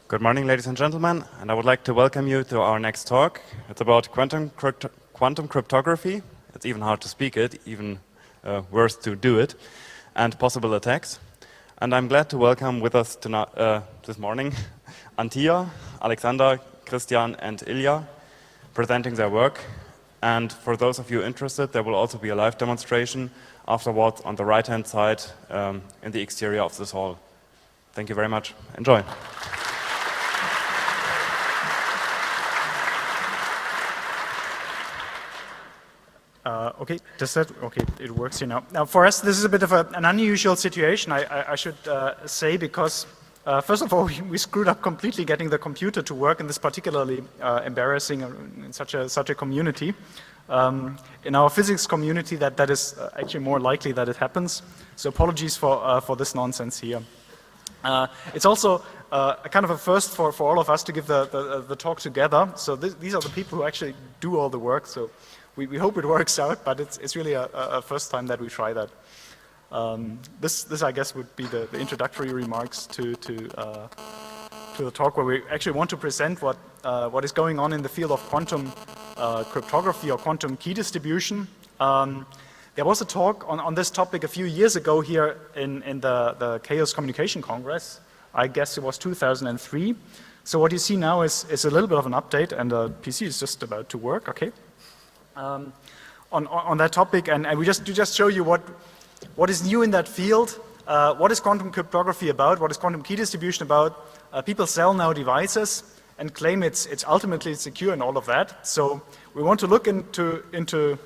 Good morning, ladies and gentlemen, and I would like to welcome you to our next talk. It's about quantum cryptography. It's even hard to speak it, even worse to do it, and possible attacks. And I'm glad to welcome with us this morning Antija, Alexander, Christian, and Ilya presenting their work. And for those of you interested, there will also be a live demonstration afterwards on the right-hand side in the exterior of this hall. Thank you very much. Enjoy. Okay, it works here now. Now, for us, this is a bit of an unusual situation, I should say, because first of all, we screwed up completely getting the computer to work in this particularly embarrassing in such a community. In our physics community, that is actually more likely that it happens. So apologies for this nonsense here. It's also a kind of a first for all of us to give the talk together. So these are the people who actually do all the work. So we hope it works out, but it's really a first time that we try that. This I guess would be the introductory remarks to the talk, where we actually want to present what is going on in the field of quantum cryptography or quantum key distribution. There was a talk on this topic a few years ago here in the Chaos Communication Congress. I guess it was 2003. So what you see now is a little bit of an update, and the PC is just about to work, okay? On that topic, and we just show you what is new in that field, what is quantum cryptography about, what is quantum key distribution about. People sell now devices and claim it's ultimately secure and all of that. So we want to look into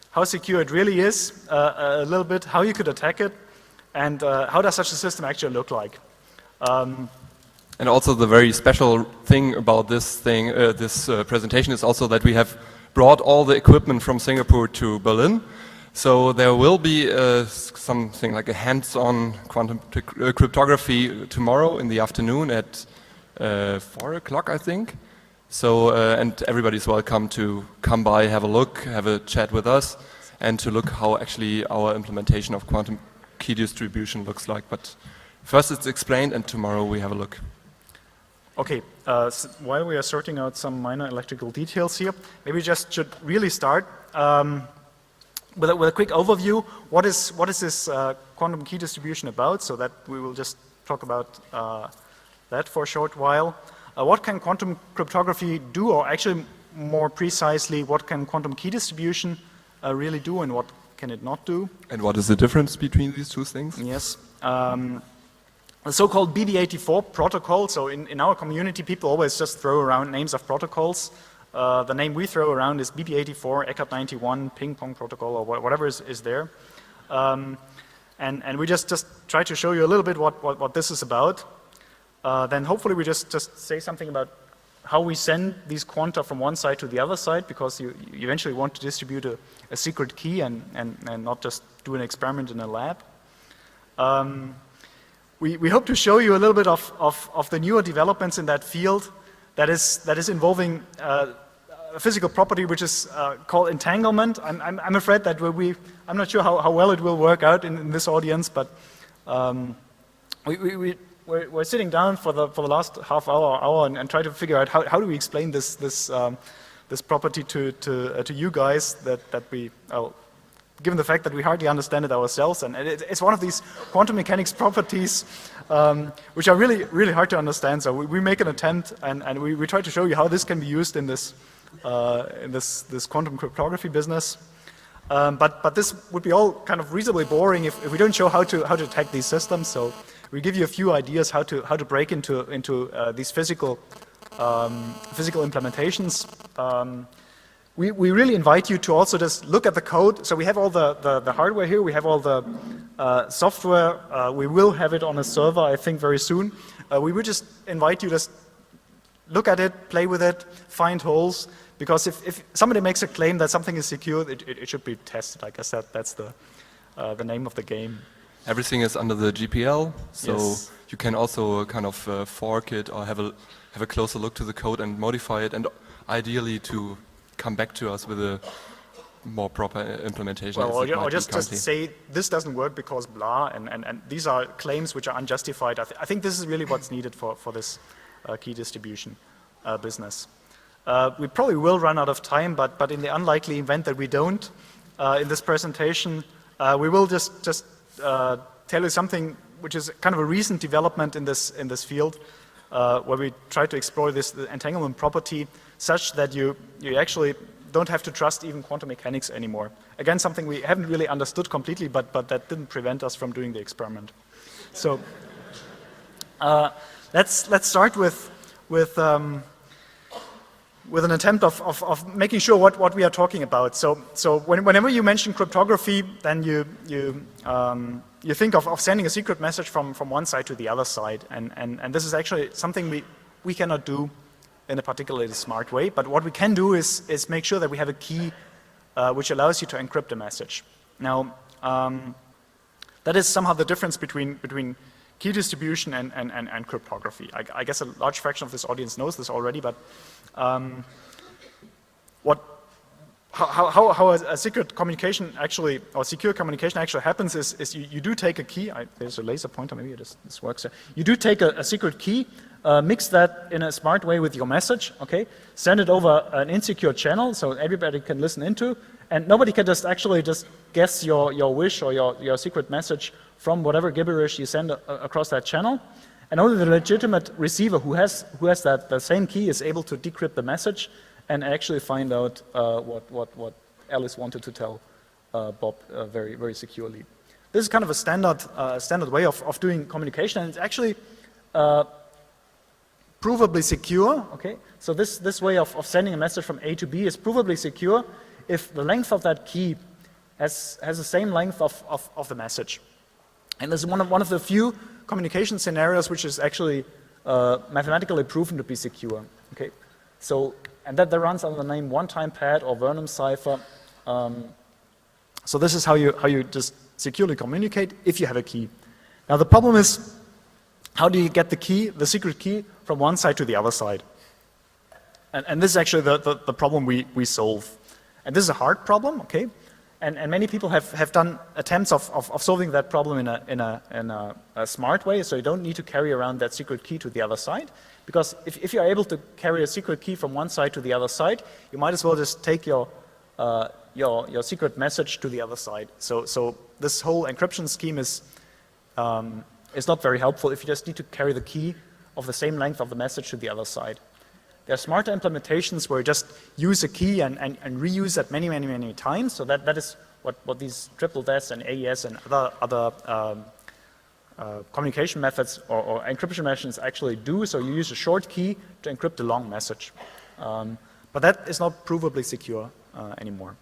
how secure it really is, a little bit, how you could attack it, and how does such a system actually look like. And also the very special thing about this presentation is also that we have brought all the equipment from Singapore to Berlin. So there will be something like a hands-on quantum cryptography tomorrow in the afternoon at 4 o'clock, I think. So, and everybody's welcome to come by, have a look, have a chat with us, and to look how actually our implementation of quantum key distribution looks like. But first it's explained, and tomorrow we have a look. Okay, so while we are sorting out some minor electrical details here, maybe we just should really start with a quick overview. What is this quantum key distribution about? So that we will just talk about that for a short while. What can quantum cryptography do, or actually more precisely, what can quantum key distribution really do, and what can it not do? And what is the difference between these two things? Yes. The so-called BB84 protocol. So in our community, people always just throw around names of protocols. The name we throw around is BB84, ECAT 91, ping pong protocol, or whatever is there. And we just try to show you a little bit what this is about. Then hopefully we just say something about how we send these quanta from one side to the other side, because you eventually want to distribute a secret key and not just do an experiment in a lab. We hope to show you a little bit of the newer developments in that field that is involving a physical property which is called entanglement. I'm afraid that I'm not sure how well it will work out in this audience, but we're sitting down for the last half hour and try to figure out how do we explain this property to you guys that we. Given the fact that we hardly understand it ourselves, and it's one of these quantum mechanics properties which are really, really hard to understand. So we make an attempt, and we try to show you how this can be used in this quantum cryptography business. But this would be all kind of reasonably boring if we don't show how to attack these systems. So we give you a few ideas how to break into these physical implementations. We really invite you to also just look at the code. So we have all the hardware here, we have all the software, we will have it on a server, I think, very soon. We would just invite you to just look at it, play with it, find holes, because if somebody makes a claim that something is secure, it should be tested. I guess that's the name of the game. Everything is under the GPL, so yes. You can also kind of fork it or have a closer look to the code and modify it, and ideally to come back to us with a more proper implementation. Well, or just say this doesn't work because blah, and these are claims which are unjustified. I think this is really what's needed for this key distribution business. We probably will run out of time, but in the unlikely event that we don't, in this presentation, we will just tell you something which is kind of a recent development in this field, where we try to explore this entanglement property such that you actually don't have to trust even quantum mechanics anymore. Again, something we haven't really understood completely, but that didn't prevent us from doing the experiment. So let's start with an attempt of making sure what we are talking about. So whenever you mention cryptography, then you think of sending a secret message from one side to the other side, and this is actually something we cannot do in a particularly smart way. But what we can do is make sure that we have a key which allows you to encrypt a message. Now, that is somehow the difference between key distribution and cryptography. I guess a large fraction of this audience knows this already, but how a secret communication actually, or secure communication actually happens is you do take a key. There's a laser pointer, maybe this works. You do take a secret key, mix that in a smart way with your message, okay? Send it over an insecure channel so everybody can listen into, and nobody can just guess your wish or your secret message from whatever gibberish you send across that channel. And only the legitimate receiver who has the same key is able to decrypt the message and actually find out what Alice wanted to tell Bob very, very securely. This is kind of a standard way of doing communication, and it's actually provably secure. Okay, so this way of sending a message from A to B is provably secure if the length of that key has the same length of the message. And this is one of the few communication scenarios which is actually mathematically proven to be secure. Okay, so and that runs under the name one-time pad or Vernam cipher. So this is how you just securely communicate if you have a key. Now the problem is, how do you get the secret key from one side to the other side? And this is actually the problem we solve. And this is a hard problem, okay? And many people have done attempts of solving that problem in a smart way, so you don't need to carry around that secret key to the other side. Because if you're able to carry a secret key from one side to the other side, you might as well just take your secret message to the other side. So this whole encryption scheme is not very helpful if you just need to carry the key of the same length of the message to the other side. There are smarter implementations where you just use a key and reuse that many times. So that is what these triple DES and AES and other communication methods or encryption methods actually do. So you use a short key to encrypt a long message. But that is not provably secure anymore.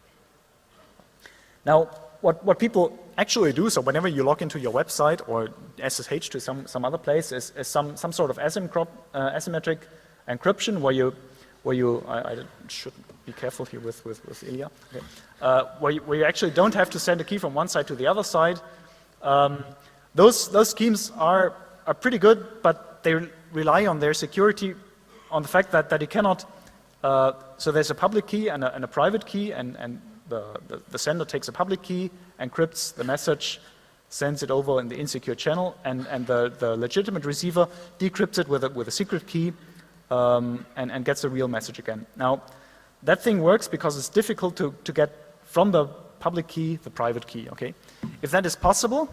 Now, what people actually do, so whenever you log into your website or SSH to some other place, is some sort of asymmetric encryption where you I should be careful here with Ilya, okay. Where you actually don't have to send a key from one side to the other side. Those schemes are pretty good, but they rely on their security, on the fact that you cannot, so there's a public key and a private key, and the sender takes a public key, encrypts the message, sends it over in the insecure channel, and the legitimate receiver decrypts it with a secret key, and gets a real message again. Now, that thing works because it's difficult to get from the public key the private key, okay? If that is possible,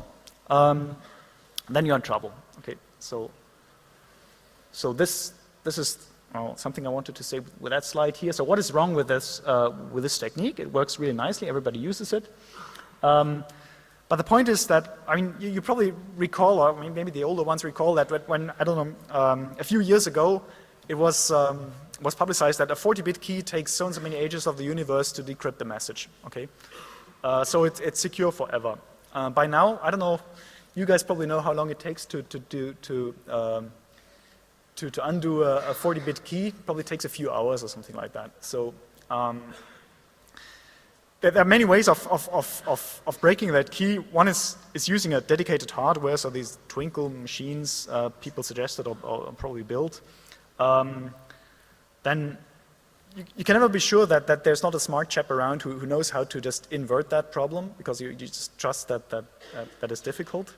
then you're in trouble, okay? So this is something I wanted to say with that slide here. So what is wrong with this technique? It works really nicely, everybody uses it. But the point is that, I mean, you probably recall, or maybe the older ones recall that when, I don't know, a few years ago, it was publicized that a 40-bit key takes so and so many ages of the universe to decrypt the message, okay? So it's secure forever. By now, I don't know, you guys probably know how long it takes to undo a 40-bit key. It probably takes a few hours or something like that. So there are many ways of breaking that key. One is using a dedicated hardware, so these Twinkle machines people suggested or probably built. Then you can never be sure that there's not a smart chap around who knows how to just invert that problem, because you just trust that is difficult.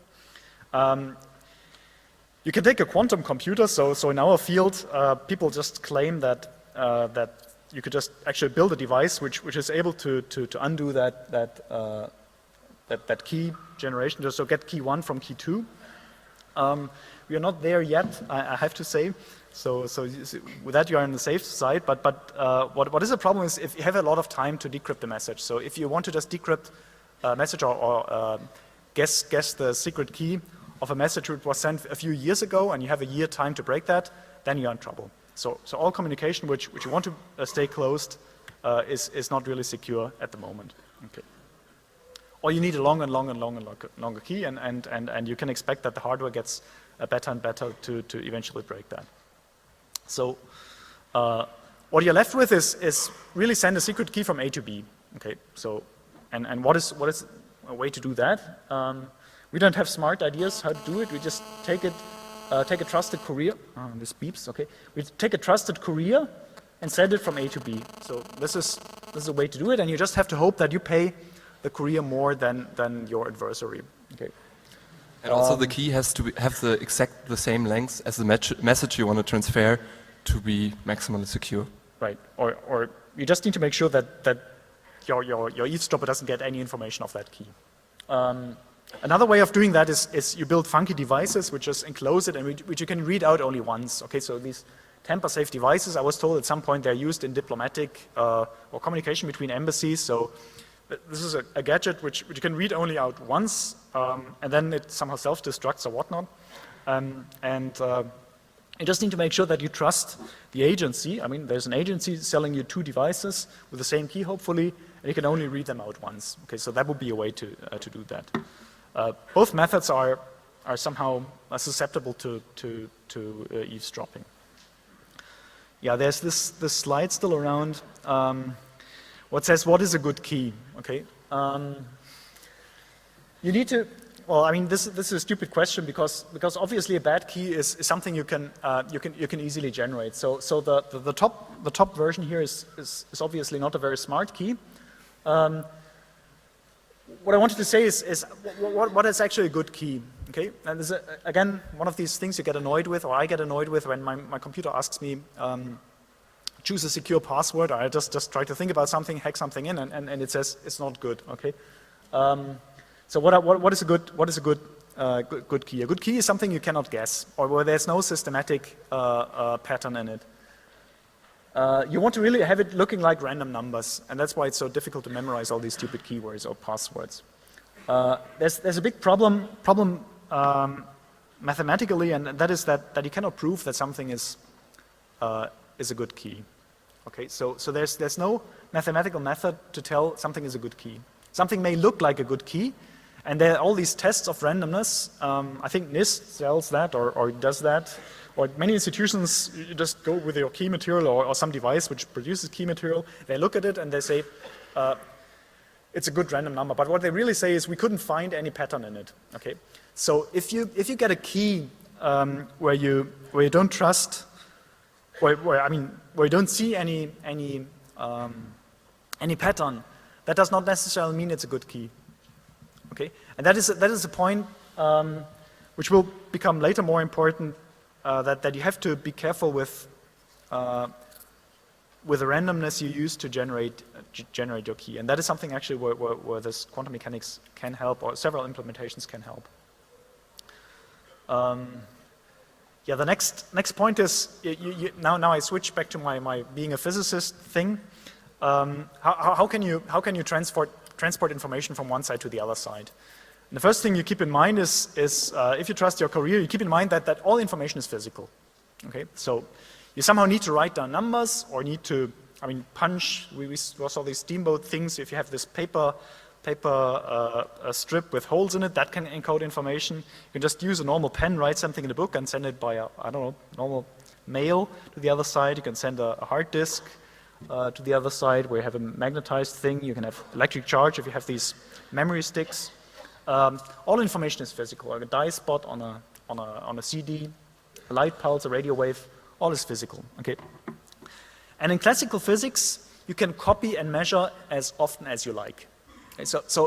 You can take a quantum computer. So in our field, people just claim that that you could just actually build a device which is able to undo that key generation, so get key 1 from key 2. We are not there yet, I have to say. So with that, you are on the safe side. But what is a problem is if you have a lot of time to decrypt a message. So if you want to just decrypt a message or guess the secret key of a message which was sent a few years ago, and you have a year time to break that, then you're in trouble. So all communication which you want to stay closed is not really secure at the moment. Okay. Or you need a longer key, and you can expect that the hardware gets better and better to eventually break that. So what you're left with is really send a secret key from A to B. Okay. So and what is a way to do that? We don't have smart ideas how to do it. We just take a trusted courier. Oh, this beeps. Okay. We take a trusted courier and send it from A to B. So this is a way to do it, and you just have to hope that you pay the courier more than your adversary. Okay. And also the key has to have the same length as the message you want to transfer to be maximally secure. Right. Or you just need to make sure that your eavesdropper doesn't get any information of that key. Another way of doing that is you build funky devices which just enclose it and which you can read out only once. Okay. So these tamper-safe devices, I was told at some point they're used in diplomatic or communication between embassies. So this is a gadget which you can read only out once, and then it somehow self-destructs or whatnot. You just need to make sure that you trust the agency. I mean, there's an agency selling you 2 devices with the same key, hopefully, and you can only read them out once. Okay, so that would be a way to do that. Both methods are somehow susceptible to eavesdropping. Yeah, there's this slide still around. What says what is a good key? Okay, you need to. Well, I mean, this is a stupid question because obviously a bad key is something you can easily generate. So the top version here is obviously not a very smart key. What I wanted to say is what is actually a good key? Okay, and this is again one of these things you get annoyed with, or I get annoyed with when my computer asks me. Choose a secure password. I just try to think about something, hack something in, and it says it's not good. Okay. So what is a good key? A good key is something you cannot guess, or where there's no systematic pattern in it. You want to really have it looking like random numbers, and that's why it's so difficult to memorize all these stupid keywords or passwords. There's a big problem mathematically, and that is that you cannot prove that something is a good key. Okay, so there's no mathematical method to tell something is a good key. Something may look like a good key, and there are all these tests of randomness. I think NIST sells that or does that, or many institutions you just go with your key material or some device which produces key material. They look at it and they say it's a good random number. But what they really say is we couldn't find any pattern in it. Okay, so if you get a key where you don't trust. Where you don't see any pattern, that does not necessarily mean it's a good key. Okay, and that is a point which will become later more important. That you have to be careful with the randomness you use to generate your key, and that is something actually where this quantum mechanics can help, or several implementations can help. Yeah, the next point is now I switch back to my being a physicist thing. How can you transport information from one side to the other side? And the first thing you keep in mind is if you trust your courier, you keep in mind that all information is physical. Okay, so you somehow need to write down numbers or need to punch. We saw these steamboat things. If you have this paper strip with holes in it, that can encode information. You can just use a normal pen, write something in the book, and send it by normal mail to the other side. You can send a hard disk to the other side where you have a magnetized thing. You can have electric charge if you have these memory sticks. All information is physical. Like a dye spot on a CD, a light pulse, a radio wave, all is physical. Okay. And in classical physics, you can copy and measure as often as you like. So